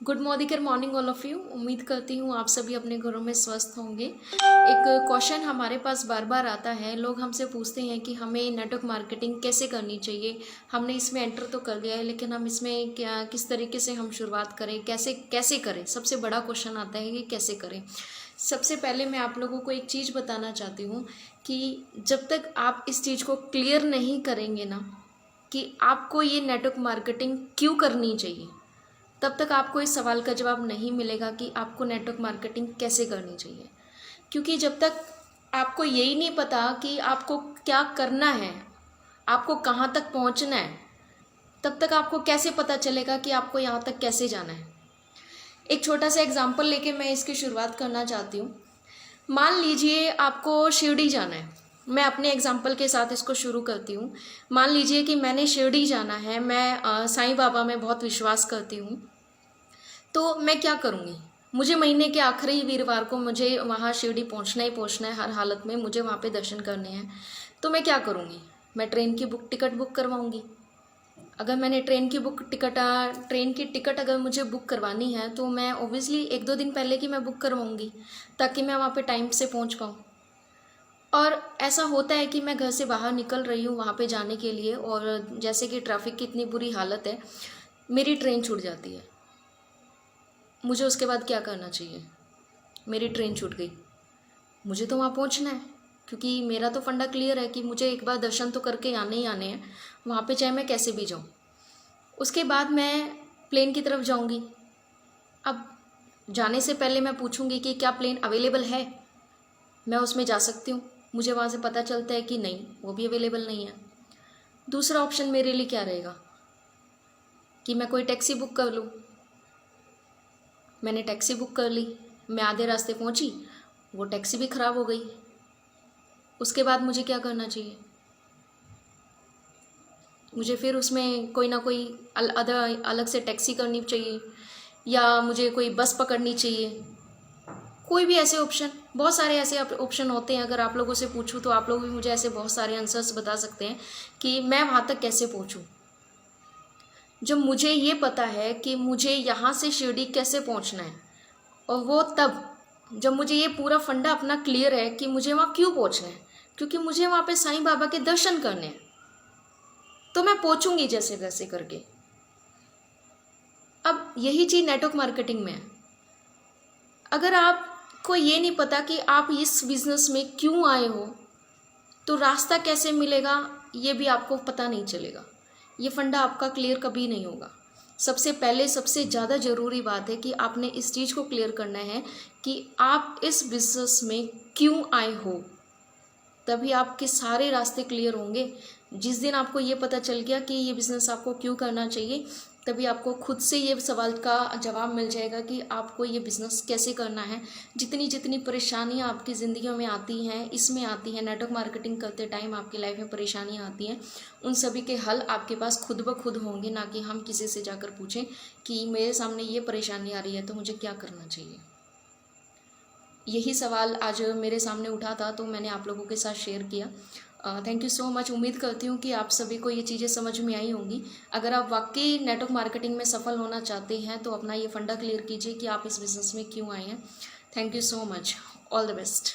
Good morning all of you. उम्मीद करती हूँ आप सभी अपने घरों में स्वस्थ होंगे। एक क्वेश्चन हमारे पास बार बार आता है, लोग हमसे पूछते हैं कि हमें नेटवर्क मार्केटिंग कैसे करनी चाहिए। हमने इसमें एंटर तो कर लिया है, लेकिन हम इसमें क्या किस तरीके से हम शुरुआत करें, कैसे कैसे करें। सबसे बड़ा क्वेश्चन आता है कि कैसे करें। सबसे पहले मैं आप लोगों को एक चीज़ बताना चाहती हूँ कि जब तक आप इस चीज़ को क्लियर नहीं करेंगे ना कि आपको ये नेटवर्क मार्केटिंग क्यों करनी चाहिए, तब तक आपको इस सवाल का जवाब नहीं मिलेगा कि आपको नेटवर्क मार्केटिंग कैसे करनी चाहिए। क्योंकि जब तक आपको यही नहीं पता कि आपको क्या करना है, आपको कहाँ तक पहुँचना है, तब तक आपको कैसे पता चलेगा कि आपको यहाँ तक कैसे जाना है। एक छोटा सा एग्जाम्पल लेके मैं इसकी शुरुआत करना चाहती हूँ। मान लीजिए आपको शिरडी जाना है। मैं अपने एग्जाम्पल के साथ इसको शुरू करती हूँ। मान लीजिए कि मैंने शिरडी जाना है, मैं साईं बाबा में बहुत विश्वास करती हूँ। तो मैं क्या करूँगी, मुझे महीने के आखिरी वीरवार को मुझे वहाँ शिरडी पहुँचना ही पहुँचना है। हर हालत में मुझे वहाँ पे दर्शन करने हैं। तो मैं क्या करूँगी, मैं ट्रेन की टिकट बुक करवाऊँगी। अगर मैंने ट्रेन की टिकट अगर मुझे बुक करवानी है तो मैं ओबियसली 1-2 दिन पहले की मैं बुक करवाऊँगी, ताकि मैं वहाँ पे टाइम से पहुँच पाऊँ। और ऐसा होता है कि मैं घर से बाहर निकल रही हूँ वहाँ पे जाने के लिए, और जैसे कि ट्रैफिक की इतनी बुरी हालत है, मेरी ट्रेन छूट जाती है। मुझे उसके बाद क्या करना चाहिए, मेरी ट्रेन छूट गई, मुझे तो वहाँ पहुँचना है, क्योंकि मेरा तो फंडा क्लियर है कि मुझे एक बार दर्शन तो करके आने ही आने हैं वहाँ पे, चाहे मैं कैसे भी जाऊँ। उसके बाद मैं प्लेन की तरफ जाऊँगी। अब जाने से पहले मैं पूछूँगी कि क्या प्लेन अवेलेबल है, मैं उसमें जा सकती हूँ। मुझे वहाँ से पता चलता है कि नहीं, वो भी अवेलेबल नहीं है। दूसरा ऑप्शन मेरे लिए क्या रहेगा कि मैं कोई टैक्सी बुक कर लूँ। मैंने टैक्सी बुक कर ली, मैं आधे रास्ते पहुंची, वो टैक्सी भी ख़राब हो गई। उसके बाद मुझे क्या करना चाहिए, मुझे फिर उसमें कोई ना कोई अलग से टैक्सी करनी चाहिए, या मुझे कोई बस पकड़नी चाहिए। कोई भी ऐसे ऑप्शन, बहुत सारे ऐसे ऑप्शन होते हैं। अगर आप लोगों से पूछूं तो आप लोग भी मुझे ऐसे बहुत सारे आंसर्स बता सकते हैं कि मैं वहाँ तक कैसे पहुँचूँ। जब मुझे ये पता है कि मुझे यहाँ से शिरडी कैसे पहुँचना है, और वो तब जब मुझे ये पूरा फंडा अपना क्लियर है कि मुझे वहाँ क्यों पहुँचना है, क्योंकि मुझे वहाँ पे साईं बाबा के दर्शन करने हैं, तो मैं पहुँचूंगी जैसे तैसे करके। अब यही चीज़ नेटवर्क मार्केटिंग में है। अगर आपको ये नहीं पता कि आप इस बिजनेस में क्यों आए हो, तो रास्ता कैसे मिलेगा ये भी आपको पता नहीं चलेगा। ये फंडा आपका क्लियर कभी नहीं होगा। सबसे पहले सबसे ज़्यादा ज़रूरी बात है कि आपने इस चीज़ को क्लियर करना है कि आप इस बिजनेस में क्यों आए हो, तभी आपके सारे रास्ते क्लियर होंगे। जिस दिन आपको ये पता चल गया कि ये बिज़नेस आपको क्यों करना चाहिए, तभी आपको खुद से ये सवाल का जवाब मिल जाएगा कि आपको ये बिज़नेस कैसे करना है। जितनी जितनी परेशानियाँ आपकी ज़िंदगी में आती हैं, इसमें आती हैं, नेटवर्क मार्केटिंग करते टाइम आपकी लाइफ में परेशानियाँ आती हैं, उन सभी के हल आपके पास खुद ब खुद होंगे, ना कि हम किसी से जाकर पूछें कि मेरे सामने ये परेशानी आ रही है तो मुझे क्या करना चाहिए। यही सवाल आज मेरे सामने उठा था, तो मैंने आप लोगों के साथ शेयर किया। Thank you so much. उम्मीद करती हूँ कि आप सभी को ये चीज़ें समझ में आई होंगी। अगर आप वाकई नेटवर्क मार्केटिंग में सफल होना चाहते हैं तो अपना ये फंडा क्लियर कीजिए कि आप इस बिज़नेस में क्यों आए हैं। Thank you so much. All the best.